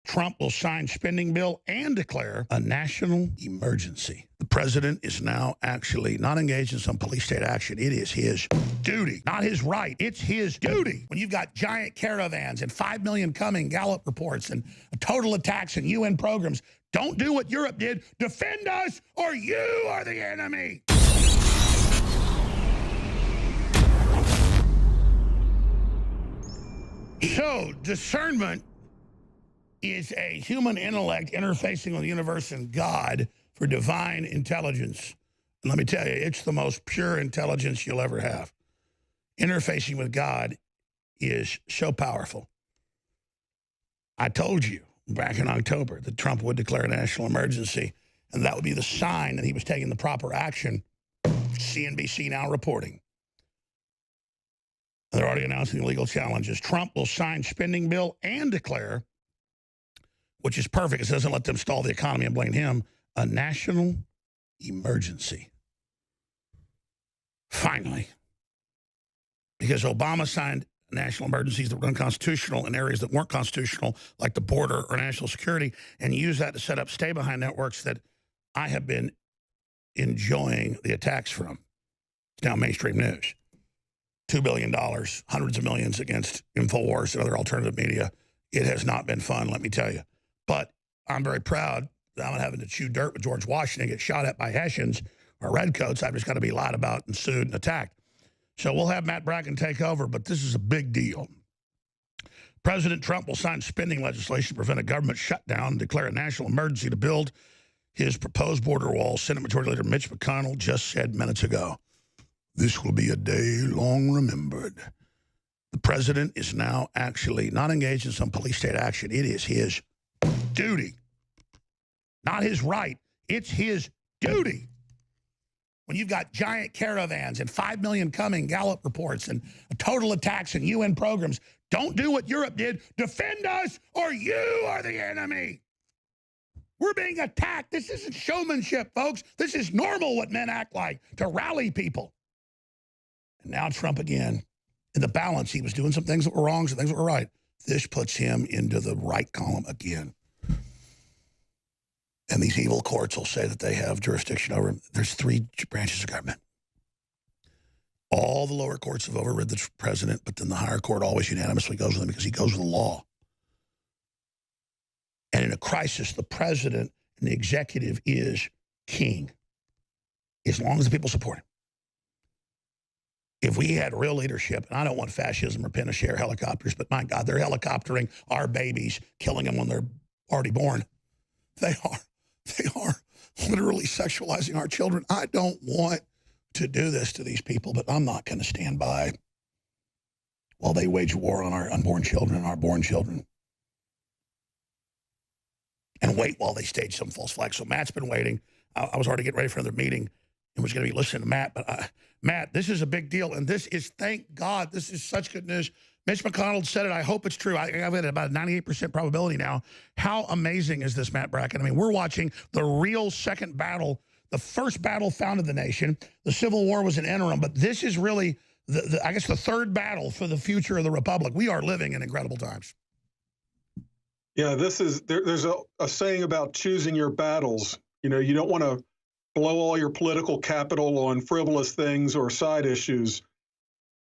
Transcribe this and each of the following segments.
Trump will sign spending bill and declare a national emergency. The president is now actually not engaged in some police state action. It is his duty, not his right. It's his duty. When you've got giant caravans and 5 million coming, Gallup reports, and total attacks and UN programs, don't do what Europe did. Defend us or you are the enemy. So, discernment is a human intellect interfacing with the universe and God for divine intelligence. And let me tell you, it's the most pure intelligence you'll ever have. Interfacing with God is so powerful. I told you back in October that Trump would declare a national emergency, and that would be the sign that he was taking the proper action. CNBC now reporting. They're already announcing legal challenges. Trump will sign spending bill and declare, which is perfect, it doesn't let them stall the economy and blame him, a national emergency. Finally. Because Obama signed national emergencies that were unconstitutional in areas that weren't constitutional, like the border or national security, and used that to set up stay-behind networks that I have been enjoying the attacks from. It's now mainstream news. $2 billion, hundreds of millions against InfoWars and other alternative media. It has not been fun, let me tell you. But I'm very proud that I'm not having to chew dirt with George Washington, get shot at by Hessians or Redcoats. I've just got to be lied about and sued and attacked. So we'll have Matt Bracken take over, but this is a big deal. President Trump will sign spending legislation to prevent a government shutdown and declare a national emergency to build his proposed border wall. Senate Majority Leader Mitch McConnell just said minutes ago, this will be a day long remembered. The president is now actually not engaged in some police state action. It is his duty, not his right. It's his duty. When you've got giant caravans and 5 million coming, Gallup reports, and total attacks and UN programs, don't do what Europe did. Defend us or you are the enemy. We're being attacked. This isn't showmanship, folks. This is normal what men act like, to rally people. And now Trump again. In the balance, he was doing some things that were wrong, some things that were right. This puts him into the right column again. And these evil courts will say that they have jurisdiction over him. There's 3 branches of government. All the lower courts have overridden the president, but then the higher court always unanimously goes with him because he goes with the law. And in a crisis, the president and the executive is king, as long as the people support him. If we had real leadership, and I don't want fascism or Pinochet or helicopters, but my God, they're helicoptering our babies, killing them when they're already born. They are literally sexualizing our children. I don't want to do this to these people, but I'm not going to stand by while they wage war on our unborn children and our born children. And wait while they stage some false flag. So Matt's been waiting. I was already getting ready for another meeting and was going to be listening to Matt. But Matt, this is a big deal. And this is, thank God, this is such good news. Mitch McConnell said it. I hope it's true. I have it at about a 98% probability now. How amazing is this, Matt Bracken? I mean, we're watching the real second battle, the first battle founded the nation. The Civil War was an interim, but this is really, I guess, the third battle for the future of the Republic. We are living in incredible times. Yeah, this is, there's a saying about choosing your battles. You know, you don't want to blow all your political capital on frivolous things or side issues,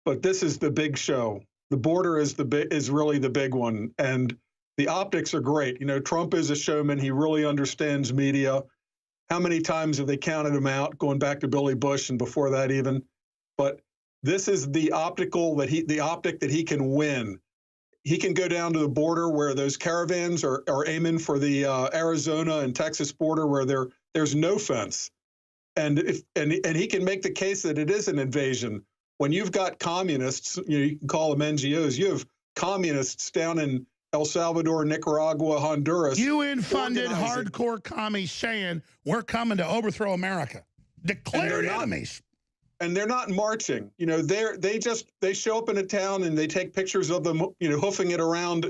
but this is the big show. The border is really the big one, and the optics are great. You know, Trump is a showman. He really understands media. How many times have they counted him out, going back to Billy Bush and before that even? But this is the optic that he can win. He can go down to the border where those caravans are aiming for the Arizona and Texas border where there's no fence, and he can make the case that it is an invasion. When you've got communists, you can call them NGOs. You have communists down in El Salvador, Nicaragua, Honduras. UN-funded hardcore commies saying we're coming to overthrow America. Declared enemies. And they're not marching. You know, they show up in a town and they take pictures of them, you know, hoofing it around.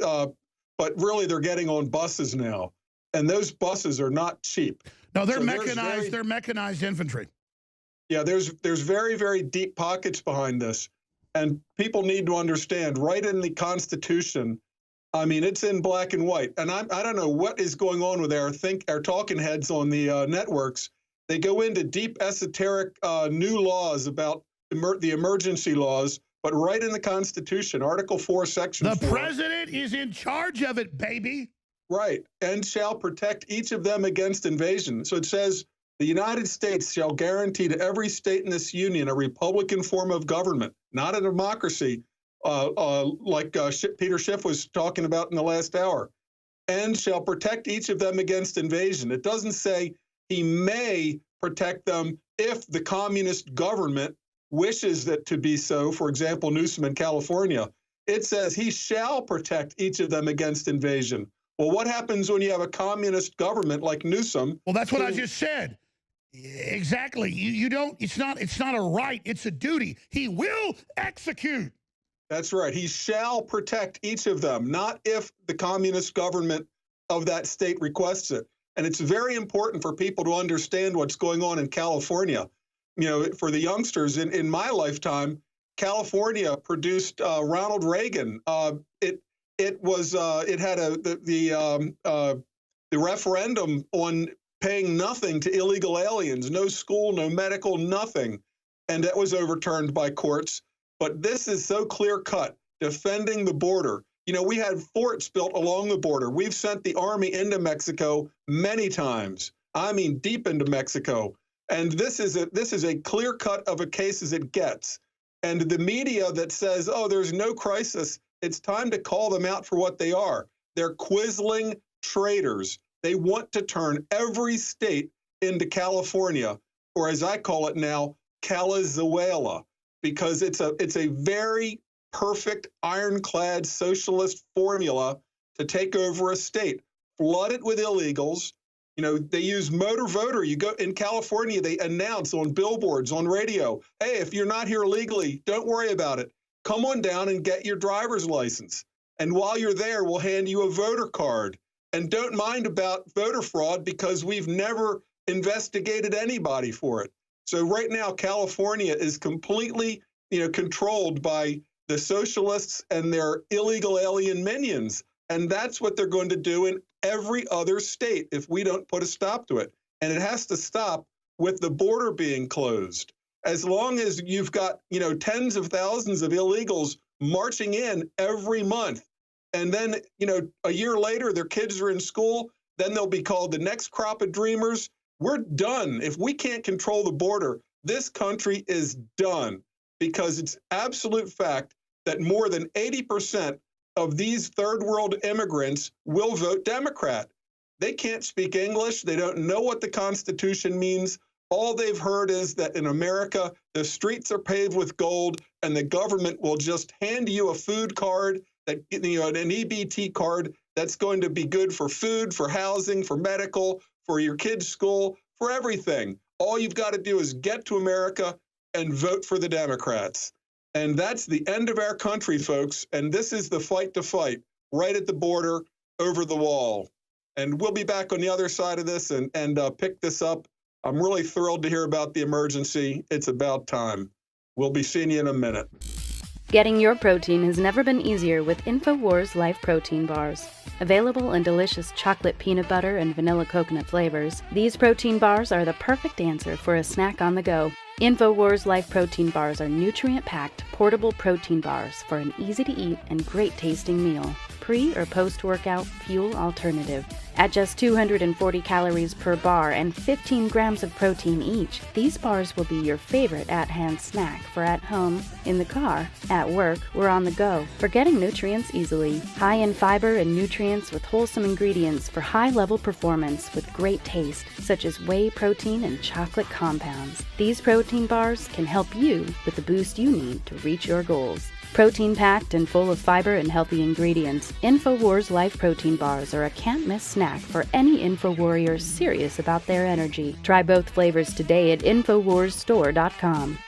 But really, they're getting on buses now, and those buses are not cheap. No, they're mechanized. They're mechanized infantry. Yeah, there's very, very deep pockets behind this, and people need to understand. Right in the Constitution, I mean, it's in black and white. And I don't know what is going on with our talking heads on the networks. They go into deep esoteric new laws about the emergency laws, but right in the Constitution, Article 4, Section 4. The president is in charge of it, baby. Right, and shall protect each of them against invasion. So it says, the United States shall guarantee to every state in this union a republican form of government, not a democracy, like Peter Schiff was talking about in the last hour, and shall protect each of them against invasion. It doesn't say he may protect them if the communist government wishes it to be so, for example, Newsom in California. It says he shall protect each of them against invasion. Well, what happens when you have a communist government like Newsom? Well, that's what I just said. Exactly. You don't, it's not a right, it's a duty. He will execute. That's right. He shall protect each of them, not if the communist government of that state requests it. And it's very important for people to understand what's going on in California. You know, for the youngsters, in my lifetime, California produced Ronald Reagan. It had the referendum on paying nothing to illegal aliens, no school, no medical, nothing. And that was overturned by courts. But this is so clear-cut, defending the border. You know, we had forts built along the border. We've sent the army into Mexico many times. I mean, deep into Mexico. And this is a clear-cut of a case as it gets. And the media that says, oh, there's no crisis, it's time to call them out for what they are. They're quisling traitors. They want to turn every state into California, or as I call it now, Calizuela, because it's a very perfect ironclad socialist formula to take over a state, flood it with illegals. You know, they use motor voter. You go in California, they announce on billboards, on radio, hey, if you're not here legally, don't worry about it. Come on down and get your driver's license. And while you're there, we'll hand you a voter card. And don't mind about voter fraud because we've never investigated anybody for it. So right now, California is completely, controlled by the socialists and their illegal alien minions. And that's what they're going to do in every other state if we don't put a stop to it. And it has to stop with the border being closed. As long as you've got, tens of thousands of illegals marching in every month, and then, a year later, their kids are in school, then they'll be called the next crop of dreamers. We're done. If we can't control the border, this country is done, because it's absolute fact that more than 80% of these third world immigrants will vote Democrat. They can't speak English. They don't know what the Constitution means. All they've heard is that in America, the streets are paved with gold and the government will just hand you a food card, that an EBT card that's going to be good for food, for housing, for medical, for your kids' school, for everything. All you've got to do is get to America and vote for the Democrats. And that's the end of our country, folks. And this is the fight to fight, right at the border, over the wall. And we'll be back on the other side of this and pick this up. I'm really thrilled to hear about the emergency. It's about time. We'll be seeing you in a minute. Getting your protein has never been easier with InfoWars Life Protein Bars. Available in delicious chocolate peanut butter and vanilla coconut flavors, these protein bars are the perfect answer for a snack on the go. InfoWars Life Protein Bars are nutrient-packed, portable protein bars for an easy-to-eat and great-tasting meal. Pre- or post-workout fuel alternative. At just 240 calories per bar and 15 grams of protein each, these bars will be your favorite at-hand snack for at home, in the car, at work, or on the go. For getting nutrients easily. High in fiber and nutrients with wholesome ingredients for high-level performance with great taste, such as whey protein and chocolate compounds. These protein bars can help you with the boost you need to reach your goals. Protein-packed and full of fiber and healthy ingredients, InfoWars Life Protein Bars are a can't-miss snack for any InfoWarrior serious about their energy. Try both flavors today at InfoWarsStore.com.